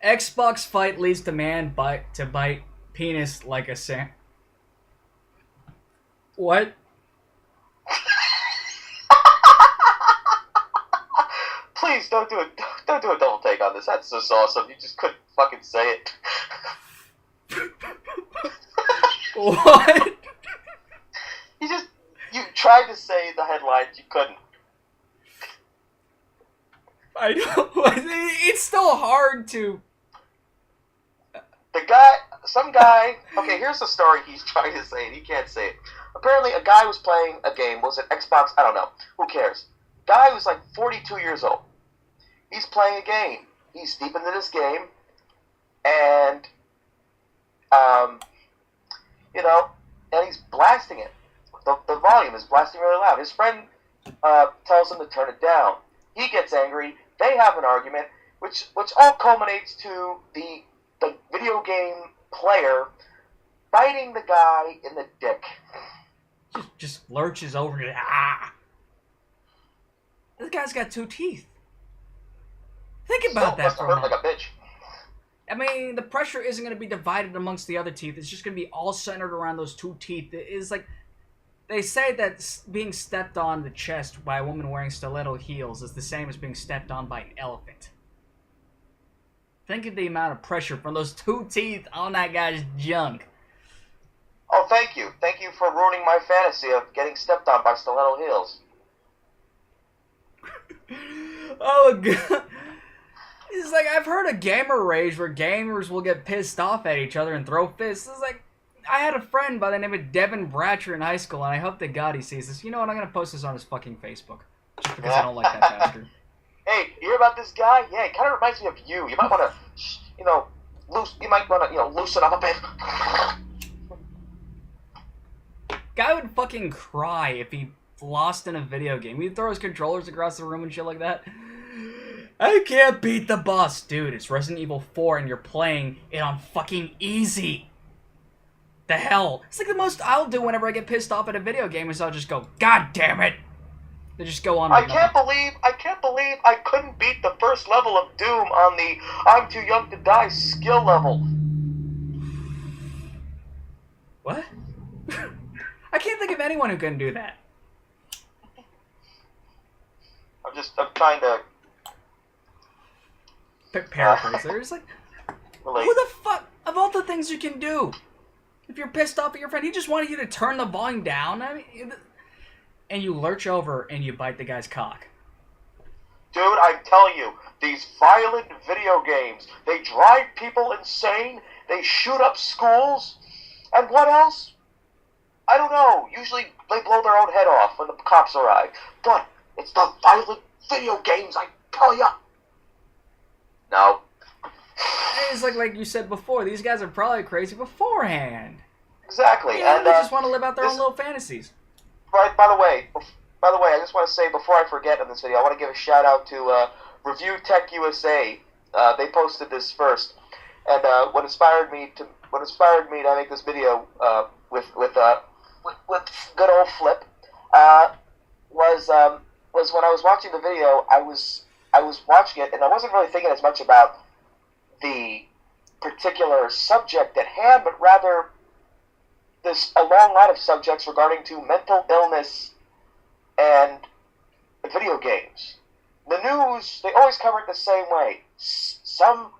Xbox fight leads to man to bite penis like a What? Please don't do it. Don't do a double take on this. That's just awesome. You just couldn't fucking say it. What? You tried to say the headlines. You couldn't. I know. It's still hard to. Some guy. Okay, here's the story he's trying to say, and he can't say it. Apparently, a guy was playing a game. Was it Xbox? I don't know. Who cares? Guy was like 42 years old. He's playing a game. He's deep into this game, and and he's blasting it. The volume is blasting really loud. His friend tells him to turn it down. He gets angry. They have an argument, which all culminates to the video game player biting the guy in the dick. Just lurches over to ah. This guy's got 2 teeth. Think about that for a moment. Like a bitch. I mean, the pressure isn't going to be divided amongst the other teeth. It's just going to be all centered around those 2 teeth. It is like they say that being stepped on the chest by a woman wearing stiletto heels is the same as being stepped on by an elephant. Think of the amount of pressure from those 2 teeth on that guy's junk. Oh, thank you. Thank you for ruining my fantasy of getting stepped on by stiletto heels. Oh, God. It's like, I've heard of gamer rage where gamers will get pissed off at each other and throw fists. It's like, I had a friend by the name of Devin Bratcher in high school, and I hope to God he sees this. You know what? I'm going to post this on his fucking Facebook. Just because I don't like that bastard. Hey, you hear about this guy? Yeah, it kind of reminds me of you. You might want to, loosen up a bit. Guy would fucking cry if he lost in a video game. He'd throw his controllers across the room and shit like that. I can't beat the boss. Dude, it's Resident Evil 4 and you're playing it on fucking easy. The hell? It's like the most I'll do whenever I get pissed off at a video game is I'll just go, God damn it. They just go on. I can't believe I couldn't beat the first level of Doom on the I'm Too Young to Die skill level. What? I can't think of anyone who can do that. I'm trying to paraphrase there. It's like, relate. who the fuck, of all the things you can do, if you're pissed off at your friend, he just wanted you to turn the volume down, and you lurch over and you bite the guy's cock. Dude, I'm telling you, these violent video games, they drive people insane, they shoot up schools, and what else? I don't know. Usually they blow their own head off when the cops arrive. But it's the violent video games, I tell ya. No. It's like you said before, these guys are probably crazy beforehand. Exactly. Yeah, and they just want to live out their own little fantasies. Right. By the way, I just want to say before I forget in this video, I want to give a shout out to Review Tech USA. They posted this first, and what inspired me to make this video with good old Flip was when I was watching the video. I was watching it, and I wasn't really thinking as much about the particular subject at hand, but rather there's a long line of subjects regarding to mental illness and video games. The news, they always cover it the same way. Some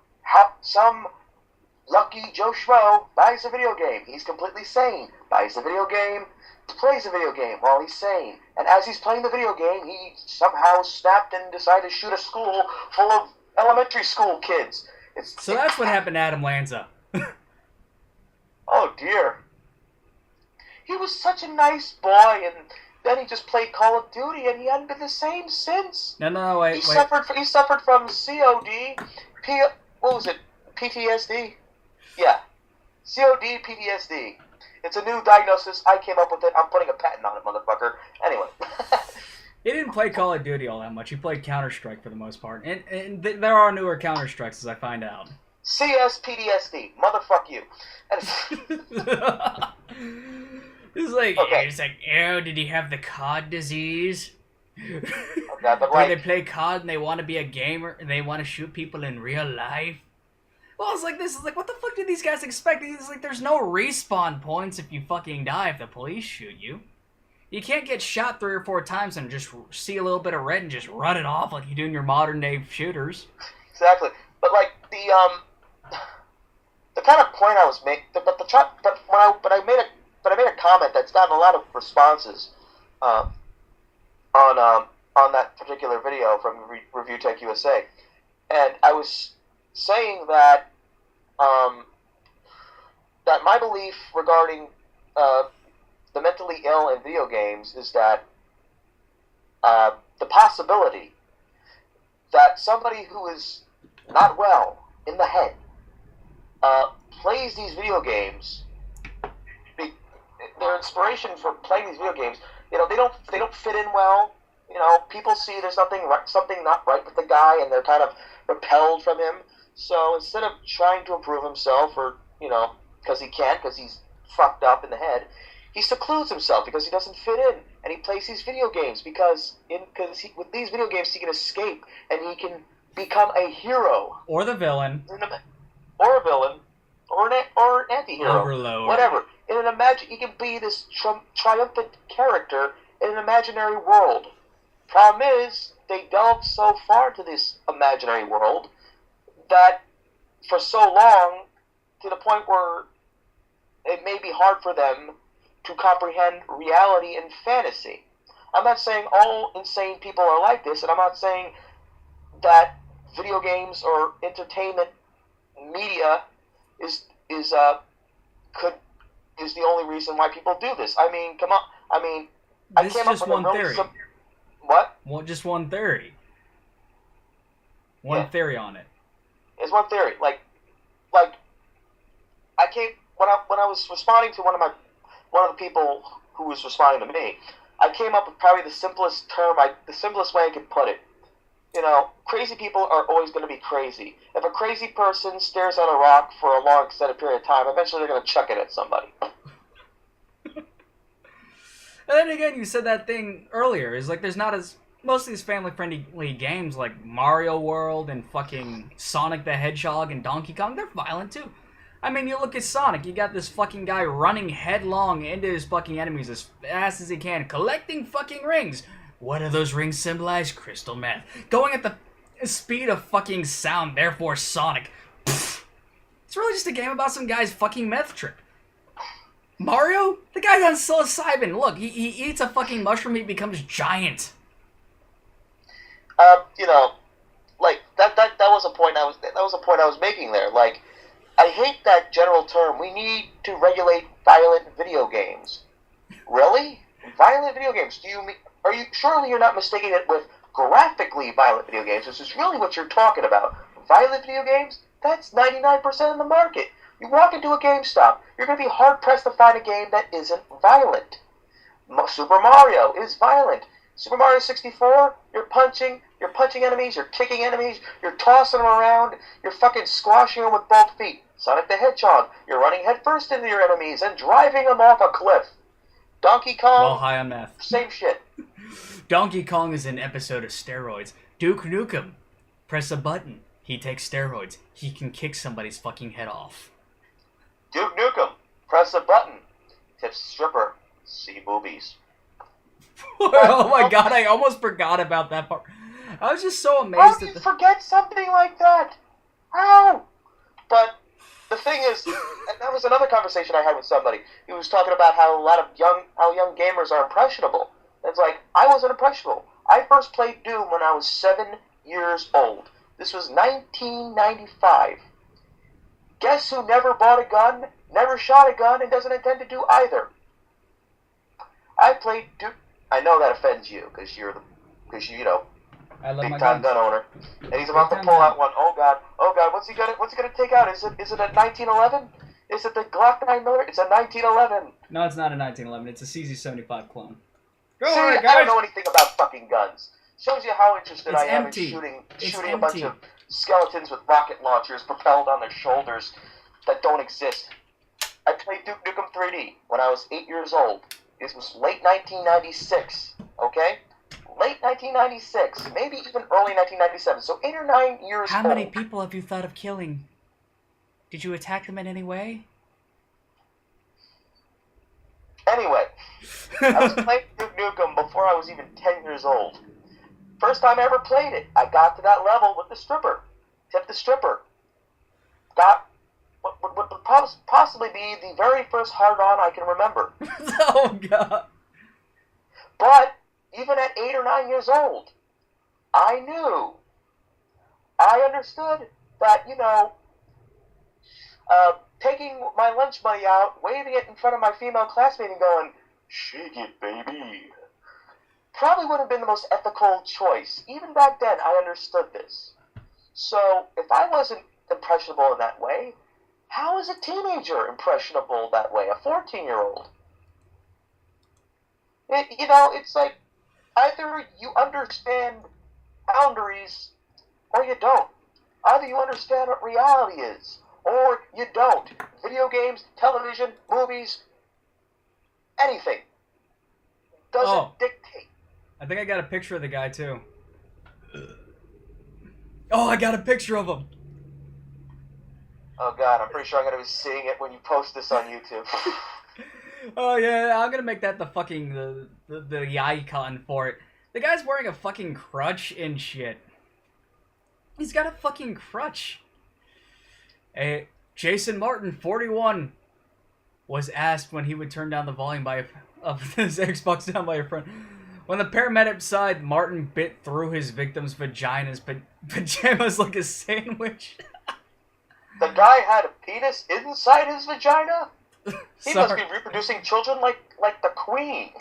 lucky Joe Schmo buys a video game. He's completely sane. Buys a video game, plays a video game while he's sane. And as he's playing the video game, he somehow snapped and decided to shoot a school full of elementary school kids. So that's what happened to Adam Lanza. Oh, dear. He was such a nice boy, and then he just played Call of Duty, and he hadn't been the same since. No, wait. He suffered from COD, what was it, PTSD? Yeah, COD, PTSD. It's a new diagnosis. I came up with it. I'm putting a patent on it, motherfucker. Anyway. He didn't play Call of Duty all that much. He played Counter-Strike for the most part. And there are newer Counter-Strikes, as I find out. CSPDSD. Motherfuck you. It's like, okay. It's like, oh, did he have the COD disease? Okay, but Where they play COD and they want to be a gamer and they want to shoot people in real life? Well, it's like, this is like, what the fuck did these guys expect? It's like, there's no respawn points if you fucking die if the police shoot you. You can't get shot 3 or 4 times and just see a little bit of red and just run it off like you do in your modern day shooters. Exactly. But like the kind of point I was making, but I made a comment that's gotten a lot of responses on that particular video from Review Tech USA, and I was saying that that my belief regarding the mentally ill in video games is that the possibility that somebody who is not well in the head plays these video games. Their inspiration for playing these video games, you know, they don't fit in well. You know, people see there's something not right with the guy, and they're kind of repelled from him. So instead of trying to improve himself, or you know, because he can't, because he's fucked up in the head, he secludes himself because he doesn't fit in, and he plays these video games because with these video games he can escape and he can become a hero or the villain, or a villain, or an anti-hero, Overlord, whatever. He can be this triumphant character in an imaginary world. Problem is, they delve so far into this imaginary world that for so long, to the point where it may be hard for them to comprehend reality and fantasy. I'm not saying all insane people are like this, and I'm not saying that video games or entertainment media is the only reason why people do this. I mean, come on. I mean, this is just one theory. What? Well, just one theory. One theory on it. It's one theory. Like I came when I was responding to one of the people who was responding to me. I came up with probably the simplest way I could put it. You know, crazy people are always going to be crazy. If a crazy person stares at a rock for a long extended period of time, eventually they're going to chuck it at somebody. And then again, you said that thing earlier. Is like there's not as most of these family-friendly games like Mario World and fucking Sonic the Hedgehog and Donkey Kong. They're violent too. I mean, you look at Sonic. You got this fucking guy running headlong into his fucking enemies as fast as he can, collecting fucking rings. What do those rings symbolize? Crystal meth. Going at the speed of fucking sound. Therefore, Sonic. Pfft. It's really just a game about some guy's fucking meth trip. Mario? The guy's on psilocybin. Look, he eats a fucking mushroom, he becomes giant. You know, like that was a point I was making there. Like, I hate that general term. We need to regulate violent video games. Really? Violent video games? Surely you're not mistaking it with graphically violent video games, which is really what you're talking about. Violent video games? That's 99% of the market. You walk into a GameStop, you're going to be hard-pressed to find a game that isn't violent. Super Mario is violent. Super Mario 64, you're punching enemies, you're kicking enemies, you're tossing them around, you're fucking squashing them with both feet. Sonic the Hedgehog, you're running headfirst into your enemies and driving them off a cliff. Donkey Kong, well, high on meth. Same shit. Donkey Kong is an episode of steroids. Duke Nukem, press a button, he takes steroids, he can kick somebody's fucking head off. Duke Nukem, press a button, tips stripper, see boobies. Oh my god, I almost forgot about that part. I was just so amazed. How do you forget something like that? How? But the thing is, and that was another conversation I had with somebody. He was talking about how young gamers are impressionable. And it's like, I wasn't impressionable. I first played Doom when I was 7 years old. This was 1995. Guess who never bought a gun, never shot a gun, and doesn't intend to do either? I played Doom. I know that offends you, because you know, I love big time gun owner, and he's about to pull out one. Oh god, what's he gonna take out? Is it a 1911? Is it the Glock 9mm? It's a 1911. No, it's not a 1911. It's a CZ75 clone. Go on, guys. I don't know anything about fucking guns. Shows you how interested I am in shooting a bunch of skeletons with rocket launchers propelled on their shoulders that don't exist. I played Duke Nukem 3D when I was 8 years old. This was late 1996, okay? Late 1996, maybe even early 1997, so 8 or 9 years old. How many people have you thought of killing? Did you attack them in any way? Anyway, I was playing Duke Nukem before I was even 10 years old. First time I ever played it, I got to that level with the stripper. Tipped the stripper. Got what would possibly be the very first hard-on I can remember. Oh, God. But even at 8 or 9 years old, I knew. I understood that, taking my lunch money out, waving it in front of my female classmate and going, "Shake it, baby," probably would have been the most ethical choice. Even back then, I understood this. So, if I wasn't impressionable in that way, how is a teenager impressionable that way? A 14-year-old? It's like, either you understand boundaries or you don't. Either you understand what reality is, or you don't. Video games, television, movies, anything doesn't dictate. I think I got a picture of the guy, too. Oh, I got a picture of him. Oh, God, I'm pretty sure I'm going to be seeing it when you post this on YouTube. Oh, yeah, I'm going to make that the fucking, the icon for it. The guy's wearing a fucking crutch and shit. He's got a fucking crutch. Hey, Jason Martin, 41, was asked when he would turn down the volume of his Xbox down by a friend. When the paramedic side, Martin bit through his victim's vaginas, pajamas like a sandwich. The guy had a penis inside his vagina? He must be reproducing children like the Queen.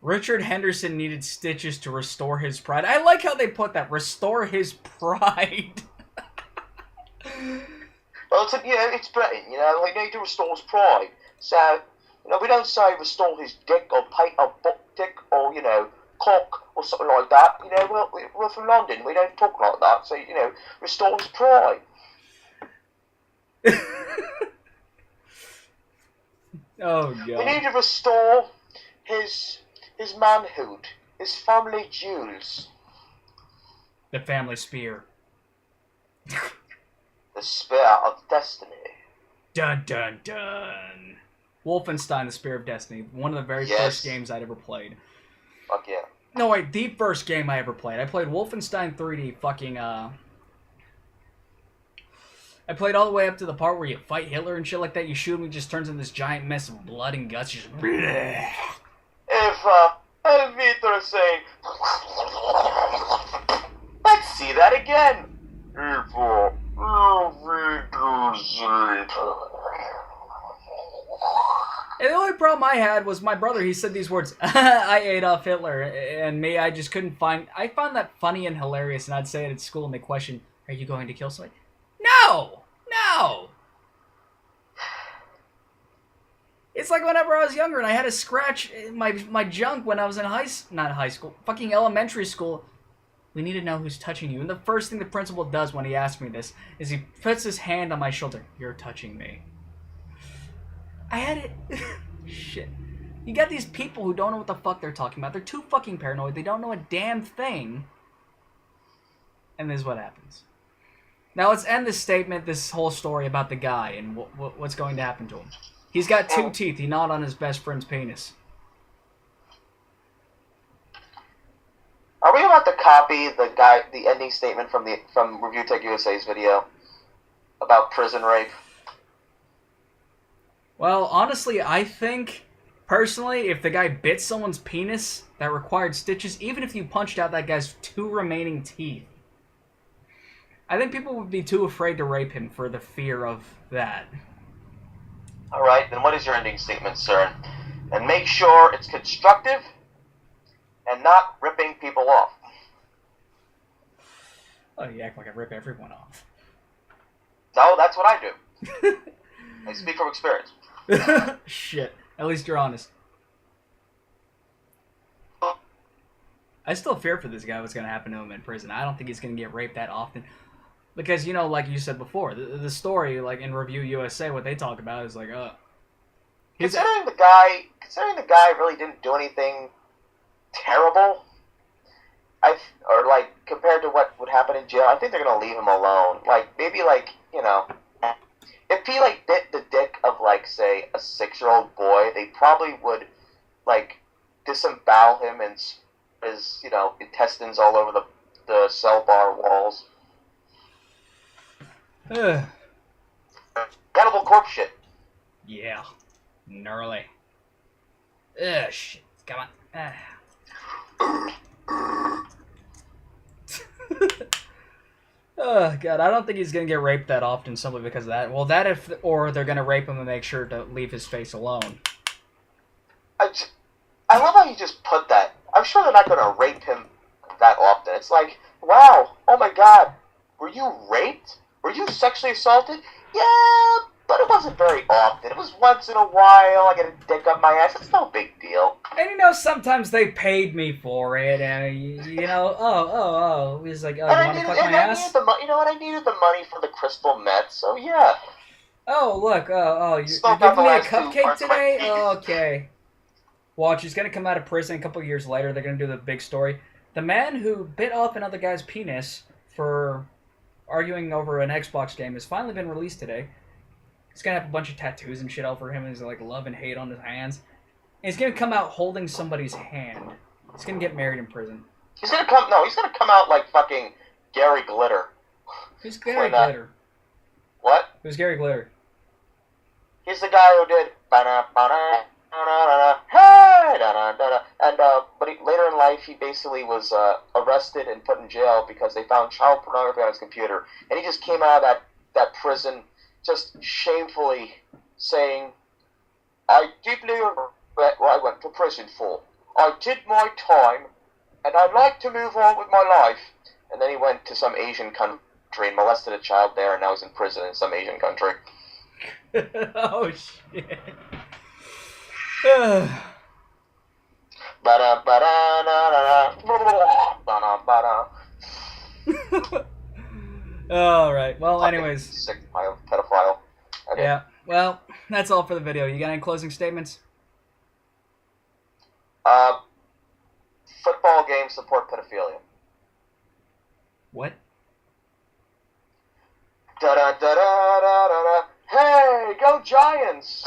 Richard Henderson needed stitches to restore his pride. I like how they put that. Restore his pride. Well, it's Britain, they need to restore his pride. So, we don't say restore his dick or paint or butt dick or, cock or something like that. We're from London. We don't talk like that. So, restore his pride. Oh, God. We need to restore his manhood, his family jewels. The family spear. The Spear of Destiny. Dun, dun, dun. Wolfenstein, The Spear of Destiny. One of the very first games I'd ever played. Fuck yeah. No, wait, the first game I ever played. I played Wolfenstein 3D fucking, I played all the way up to the part where you fight Hitler and shit like that. You shoot him, he just turns into this giant mess of blood and guts. Just... If Hitler saying, let's see that again. And the only problem I had was my brother, he said these words, I ate off Hitler, and me, I just couldn't find, I found that funny and hilarious, and I'd say it at school, and they question, are you going to kill somebody? No! No! It's like whenever I was younger, and I had a scratch in my junk when I was in not high school, fucking elementary school. We need to know who's touching you. And the first thing the principal does when he asks me this is he puts his hand on my shoulder. You're touching me. I had it. Shit. You got these people who don't know what the fuck they're talking about. They're too fucking paranoid. They don't know a damn thing. And this is what happens. Now let's end this statement, this whole story about the guy and what's going to happen to him. He's got 2 teeth. He gnawed on his best friend's penis. Are we about to copy the ending statement from Review Tech USA's video about prison rape? Well, honestly, I think, personally, if the guy bit someone's penis that required stitches, even if you punched out that guy's 2 remaining teeth, I think people would be too afraid to rape him for the fear of that. Alright, then what is your ending statement, sir? And make sure it's constructive and not ripping people off. Oh, you act like I rip everyone off. No, that's what I do. I speak from experience. Shit. At least you're honest. I still fear for this guy what's going to happen to him in prison. I don't think he's going to get raped that often. Because, like you said before, the story, like in Review USA, what they talk about is like, Considering the guy really didn't do anything terrible, compared to what would happen in jail, I think they're going to leave him alone. Maybe if he like bit the dick of like say a 6-year-old boy, they probably would like disembowel him and his intestines all over the cell bar walls. Cannibal corpse shit. Yeah. Gnarly. Ugh, shit. Come on. Oh, God. I don't think he's going to get raped that often simply because of that. Well, or they're going to rape him and make sure to leave his face alone. I love how you just put that. I'm sure they're not going to rape him that often. It's like, wow, oh my God, were you raped? Were you sexually assaulted? Yeah, but it wasn't very often. It was once in a while. I get a dick up my ass. It's no big deal. And sometimes they paid me for it, and he's like, oh, you want to fuck my ass? I needed the money for the crystal meth, so yeah. Oh, look, you're giving me a cupcake today? Oh, okay. Watch, he's gonna come out of prison a couple of years later. They're gonna do the big story. The man who bit off another guy's penis for arguing over an Xbox game has finally been released today. He's gonna have a bunch of tattoos and shit over him, and he's like love and hate on his hands. And he's gonna come out holding somebody's hand. He's gonna get married in prison. He's gonna come out like fucking Gary Glitter. Who's Gary Glitter? What? Who's Gary Glitter? He's the guy who did hey, and but later in life he basically was arrested and put in jail because they found child pornography on his computer, and he just came out of that prison just shamefully saying, I deeply regret what I went to prison for. I did my time, and I'd like to move on with my life. And then he went to some Asian country and molested a child there, and now he's in prison in some Asian country. Oh, shit. Alright, well, anyways. Sick pedophile. Okay. Yeah, well, that's all for the video. You got any closing statements? Football games support pedophilia. What? Da-da-da-da-da-da-da. Hey, go Giants!